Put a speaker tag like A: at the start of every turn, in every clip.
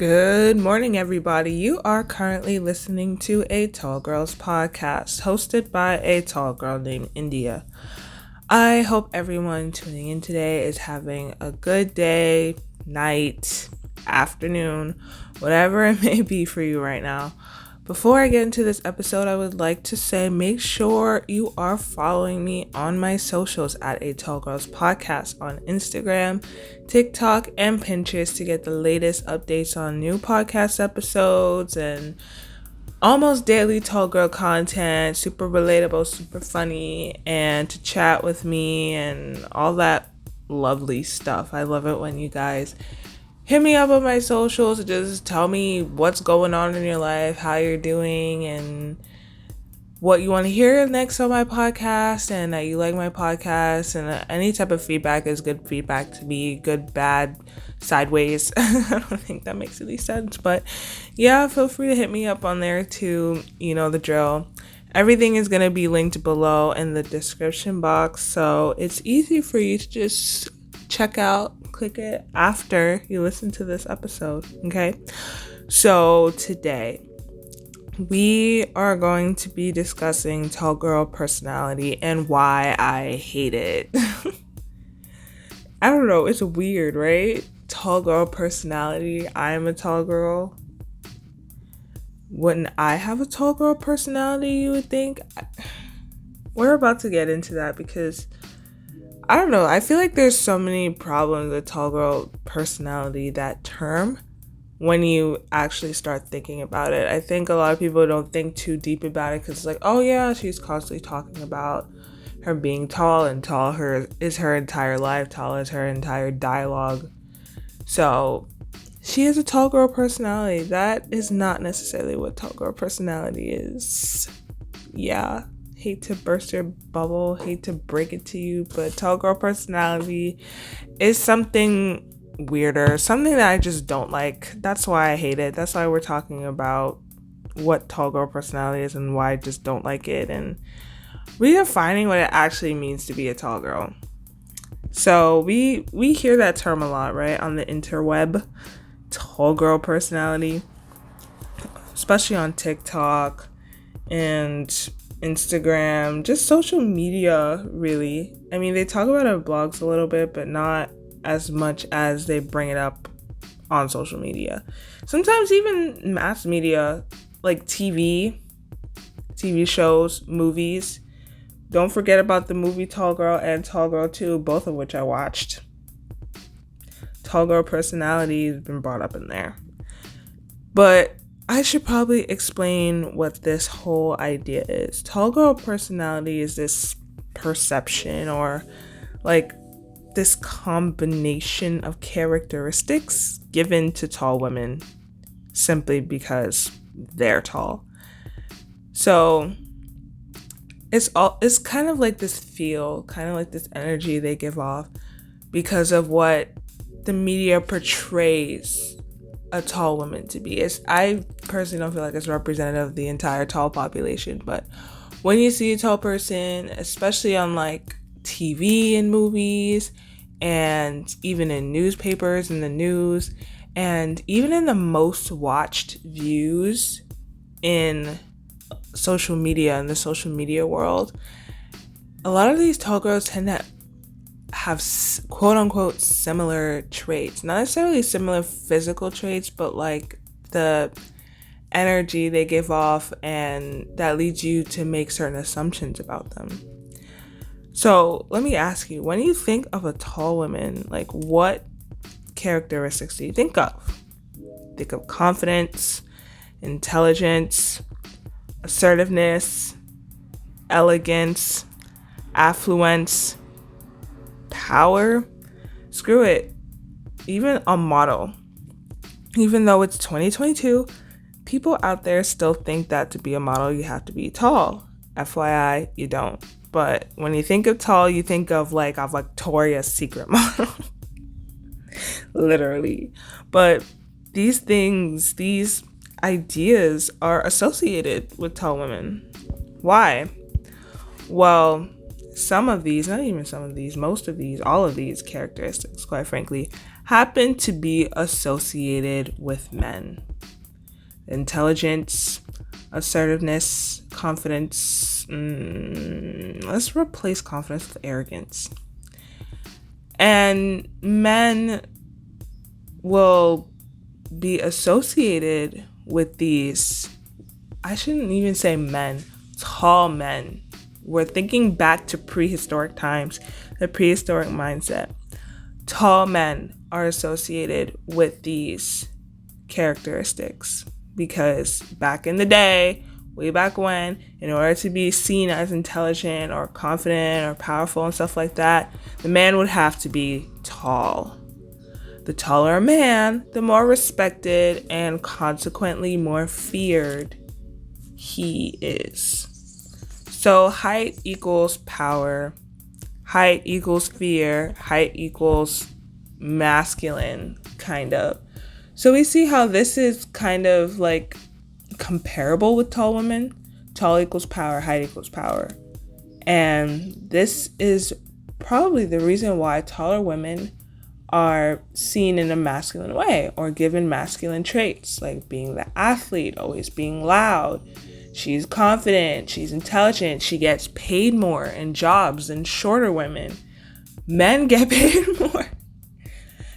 A: Good morning, everybody. You are currently listening to a Tall Girls podcast hosted by a tall girl named India. I hope everyone tuning in today is having a good day, night, afternoon, whatever it may be for you right now. Before I get into this episode, I would like to say make sure you are following me on my socials at A Tall Girls Podcast on Instagram, TikTok, and Pinterest to get the latest updates on new podcast episodes and almost daily tall girl content, super relatable, super funny, and to chat with me and all that lovely stuff. I love it when you guys hit me up on my socials and just tell me what's going on in your life, how you're doing, and what you want to hear next on my podcast, and that you like my podcast. And any type of feedback is good feedback to me, good, bad, sideways. I don't think that makes any sense, but yeah, feel free to hit me up on there too. You know the drill. Everything is going to be linked below in the description box, so it's easy for you to just check out, click it after you listen to this episode. Okay, so today we are going to be discussing tall girl personality and why I hate it. I don't know, it's weird, right? Tall girl personality. I'm a tall girl. Wouldn't I have a tall girl personality, you would think? We're about to get into that because I don't know. I feel like there's so many problems with tall girl personality, that term, when you actually start thinking about it. I think a lot of people don't think too deep about it because it's like, oh yeah, she's constantly talking about her being tall, and tall is her entire life. Tall is her entire dialogue. So she has a tall girl personality. That is not necessarily what tall girl personality is. Yeah. Hate to burst your bubble, hate to break it to you, but tall girl personality is something weirder, something that I just don't like. That's why I hate it. That's why we're talking about what tall girl personality is and why I just don't like it, and redefining what it actually means to be a tall girl. So we hear that term a lot, right, on the interweb, tall girl personality, especially on TikTok and Instagram, just social media, really. I mean, they talk about it on blogs a little bit, but not as much as they bring it up on social media. Sometimes even mass media, like TV shows, movies. Don't forget about the movie Tall Girl and Tall Girl 2, both of which I watched. Tall girl personality has been brought up in there. But I should probably explain what this whole idea is. Tall girl personality is this perception, or like this combination of characteristics given to tall women simply because they're tall. So it's kind of like this feel, kind of like this energy they give off because of what the media portrays a tall woman to be. I personally don't feel like it's representative of the entire tall population, but when you see a tall person, especially on like TV and movies, and even in newspapers and the news, and even in the most watched views in social media, in the social media world, a lot of these tall girls tend to have quote unquote similar traits. Not necessarily similar physical traits, but like the energy they give off, and that leads you to make certain assumptions about them. So let me ask you, when you think of a tall woman, like what characteristics do you think of? Think of confidence, intelligence, assertiveness, elegance, affluence, power? Screw it. Even a model. Even though it's 2022, people out there still think that to be a model, you have to be tall. FYI, you don't. But when you think of tall, you think of like a Victoria's Secret model. Literally. But these things, these ideas are associated with tall women. Why? Well, some of these, not even some of these, most of these, all of these characteristics, quite frankly, happen to be associated with men. Intelligence, assertiveness, confidence. Let's replace confidence with arrogance. And men will be associated with these, I shouldn't even say men, tall men. We're thinking back to prehistoric times, the prehistoric mindset. Tall men are associated with these characteristics because back in the day, way back when, in order to be seen as intelligent or confident or powerful and stuff like that, the man would have to be tall. The taller a man, the more respected and consequently more feared he is. So height equals power, height equals fear, height equals masculine, kind of. So we see how this is kind of like comparable with tall women. Tall equals power, height equals power. And this is probably the reason why taller women are seen in a masculine way or given masculine traits, like being the athlete, always being loud. She's confident, she's intelligent, she gets paid more in jobs than shorter women. Men get paid more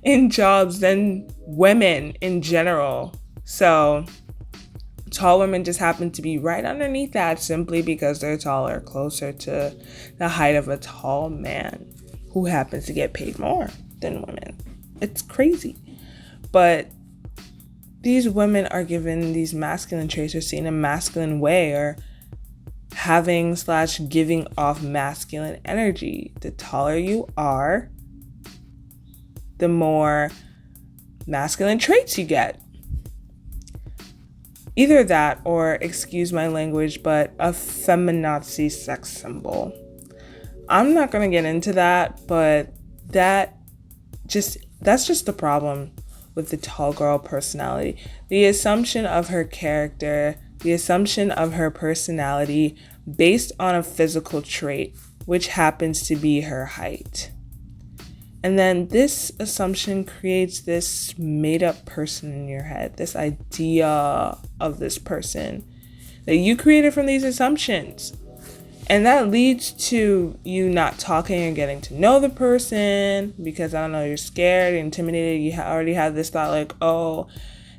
A: in jobs than women in general. So tall women just happen to be right underneath that simply because they're taller, closer to the height of a tall man who happens to get paid more than women. It's crazy. But these women are given these masculine traits or seen a masculine way or having / giving off masculine energy. The taller you are, the more masculine traits you get. Either that or, excuse my language, but a feminazi sex symbol. I'm not going to get into that, but that's just the problem with the tall girl personality. The assumption of her character, the assumption of her personality based on a physical trait, which happens to be her height. And then this assumption creates this made-up person in your head, this idea of this person that you created from these assumptions. And that leads to you not talking and getting to know the person because, I don't know, you're scared, intimidated. You already have this thought like, oh,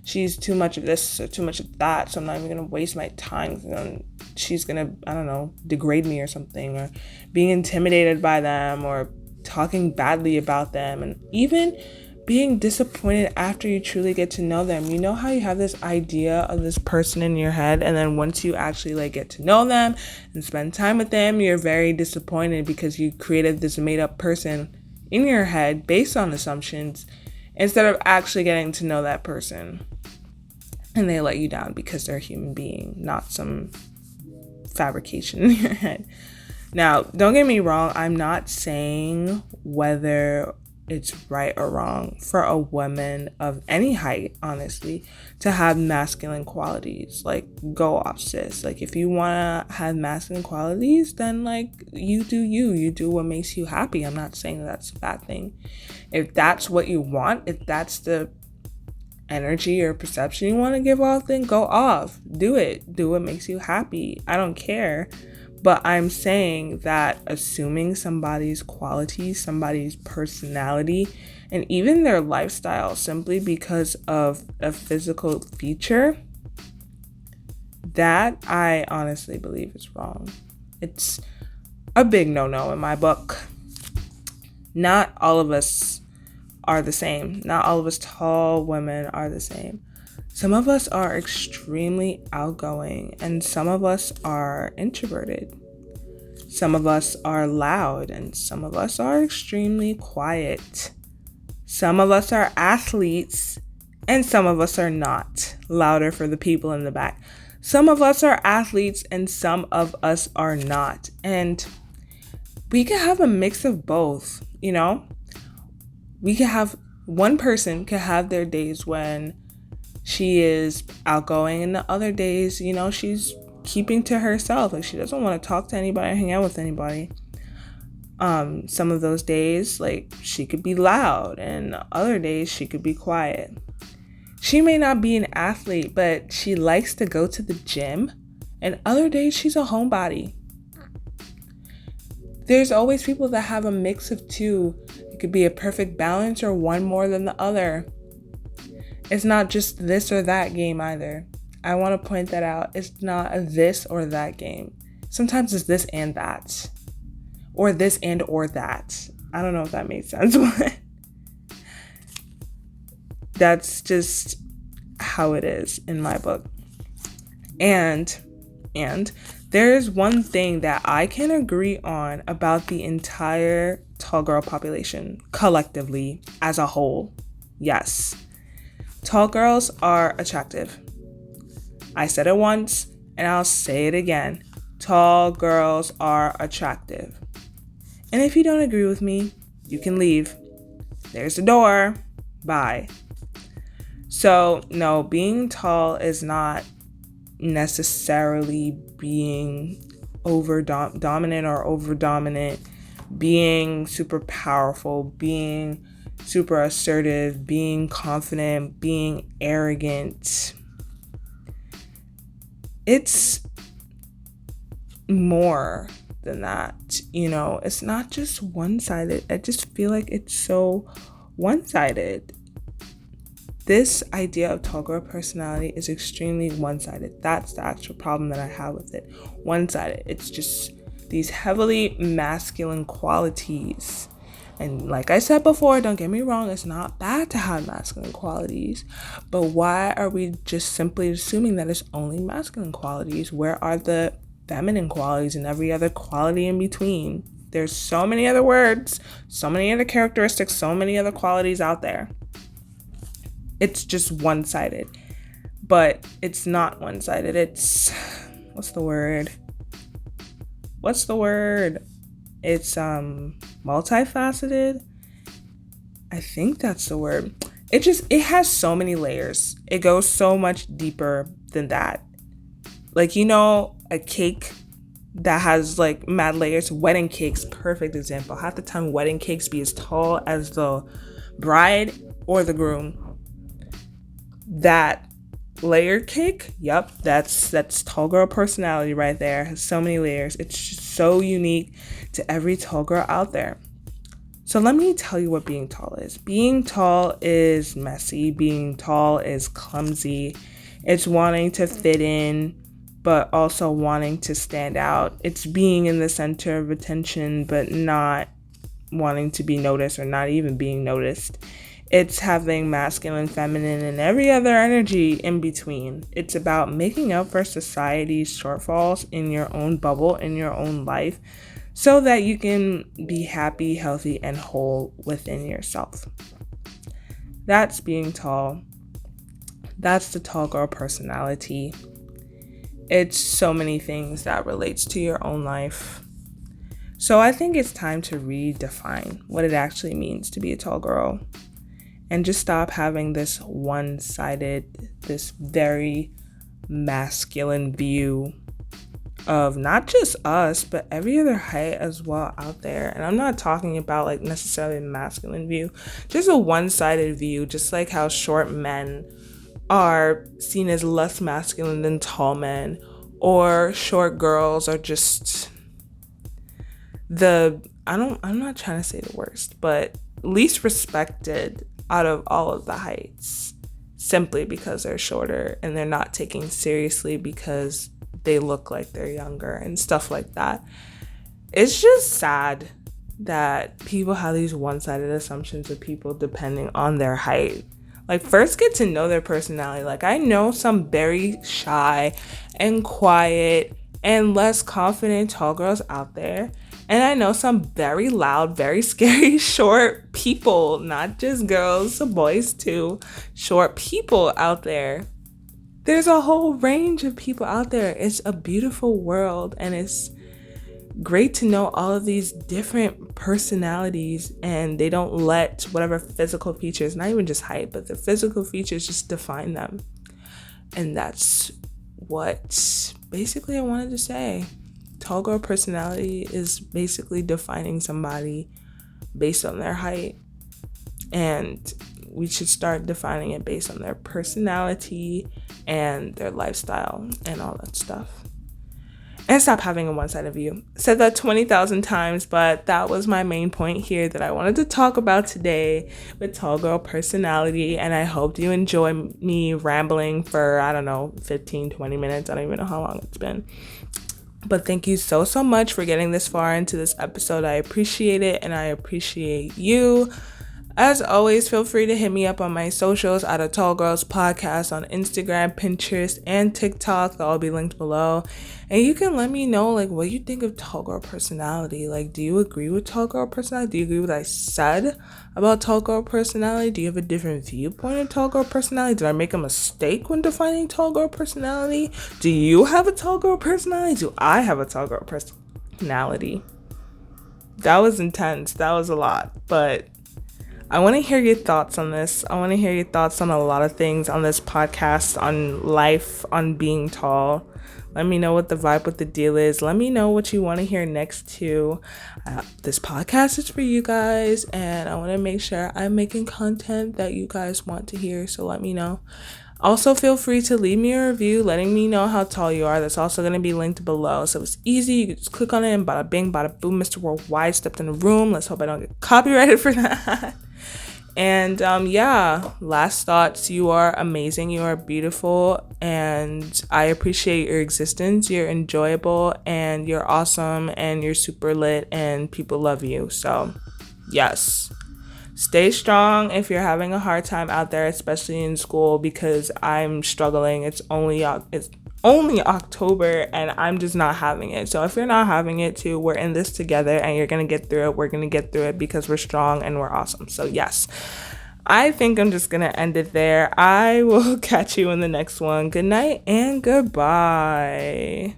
A: she's too much of this or too much of that, so I'm not even going to waste my time. She's going to, I don't know, degrade me or something, or being intimidated by them or talking badly about them, and even being disappointed after you truly get to know them. You know how you have this idea of this person in your head, and then once you actually get to know them and spend time with them, you're very disappointed because you created this made-up person in your head based on assumptions instead of actually getting to know that person. And they let you down because they're a human being, not some fabrication in your head. Now, don't get me wrong, I'm not saying whether it's right or wrong for a woman of any height, honestly, to have masculine qualities. Like, go off, sis. Like, if you want to have masculine qualities, then, you do what makes you happy. I'm not saying that's a bad thing. If that's what you want, if that's the energy or perception you want to give off, then go off. Do it. Do what makes you happy. I don't care. But I'm saying that assuming somebody's qualities, somebody's personality, and even their lifestyle simply because of a physical feature, that I honestly believe is wrong. It's a big no-no in my book. Not all of us are the same. Not all of us tall women are the same. Some of us are extremely outgoing, and some of us are introverted. Some of us are loud, and some of us are extremely quiet. Some of us are athletes, and some of us are not. Louder for the people in the back. Some of us are athletes, and some of us are not. And we can have a mix of both, We can have, one person can have their days when she is outgoing, and the other days, she's keeping to herself. Like, she doesn't want to talk to anybody or hang out with anybody. Some of those days, like, she could be loud, and other days she could be quiet. She may not be an athlete, but she likes to go to the gym, and other days she's a homebody. There's always people that have a mix of two. It could be a perfect balance or one more than the other. It's not just this or that game either. I want to point that out. It's not a this or that game. Sometimes it's this and that. Or this and or that. I don't know if that makes sense, but that's just how it is in my book. And there's one thing that I can agree on about the entire tall girl population, collectively, as a whole. Yes, tall girls are attractive. I said it once, and I'll say it again. Tall girls are attractive. And if you don't agree with me, you can leave. There's the door. Bye. So, no, being tall is not necessarily being dominant or over dominant, being super powerful, being super assertive, being confident, being arrogant. It's more than that, it's not just one-sided. I just feel like it's so one-sided. This idea of tall girl personality is extremely one-sided. That's the actual problem that I have with it. One-sided. It's just these heavily masculine qualities. And like I said before, don't get me wrong, it's not bad to have masculine qualities. But why are we just simply assuming that it's only masculine qualities? Where are the feminine qualities and every other quality in between? There's so many other words, so many other characteristics, so many other qualities out there. It's just one-sided. But it's not one-sided. It's, what's the word? It's multifaceted. I think that's the word. It has so many layers. It goes so much deeper than that. Like, a cake that has like mad layers. Wedding cakes, perfect example. Half the time wedding cakes be as tall as the bride or the groom. That layered cake, yep, that's tall girl personality right there. It has so many layers. It's just so unique to every tall girl out there. So let me tell you what being tall is. Being tall is messy. Being tall is clumsy. It's wanting to fit in, but also wanting to stand out. It's being in the center of attention, but not wanting to be noticed or not even being noticed. It's having masculine, feminine, and every other energy in between. It's about making up for society's shortfalls in your own bubble, in your own life, so that you can be happy, healthy, and whole within yourself. That's being tall. That's the tall girl personality. It's so many things that relates to your own life. So I think it's time to redefine what it actually means to be a tall girl. And just stop having this one-sided, this very masculine view of not just us, but every other height as well out there. And I'm not talking about like necessarily a masculine view, just a one-sided view, just like how short men are seen as less masculine than tall men, or short girls are just I'm not trying to say the worst, but least respected out of all of the heights, simply because they're shorter and they're not taken seriously because they look like they're younger and stuff like that. It's just sad that people have these one-sided assumptions of people depending on their height. Like, first get to know their personality. Like, I know some very shy and quiet and less confident tall girls out there. And I know some very loud, very scary, short people, not just girls, boys too, short people out there. There's a whole range of people out there. It's a beautiful world, and it's great to know all of these different personalities, and they don't let whatever physical features, not even just height, but the physical features just define them. And that's what basically I wanted to say. tall girl personality is basically defining somebody based on their height, and we should start defining it based on their personality and their lifestyle and all that stuff. And stop having a one-sided view. Said that 20,000 times, but that was my main point here that I wanted to talk about today with tall girl personality. And I hope you enjoy me rambling for, 15, 20 minutes. I don't even know how long it's been. But thank you so much for getting this far into this episode. I appreciate it, and I appreciate you. As always, feel free to hit me up on my socials at a Tall Girls Podcast on Instagram, Pinterest, and TikTok. They'll all be linked below. And you can let me know, what you think of tall girl personality. Do you agree with tall girl personality? Do you agree with what I said about tall girl personality? Do you have a different viewpoint of tall girl personality? Did I make a mistake when defining tall girl personality? Do you have a tall girl personality? Do I have a tall girl personality? That was intense. That was a lot. But I want to hear your thoughts on this. I want to hear your thoughts on a lot of things on this podcast, on life, on being tall. Let me know what the vibe, what the deal is. Let me know what you want to hear next too. This podcast is for you guys, and I want to make sure I'm making content that you guys want to hear, so let me know. Also, feel free to leave me a review letting me know how tall you are. That's also going to be linked below. So it's easy. You can just click on it and bada bing, bada boom, Mr. Worldwide stepped in the room. Let's hope I don't get copyrighted for that. And last thoughts, you are amazing, you are beautiful, and I appreciate your existence. You're enjoyable, and you're awesome, and you're super lit, and people love you. So yes, stay strong if you're having a hard time out there, especially in school, because I'm struggling. It's only October, and I'm just not having it. So if you're not having it too, we're in this together, and you're gonna get through it. We're gonna get through it because we're strong and we're awesome. So yes, I think I'm just gonna end it there. I will catch you in the next one. Good night and goodbye.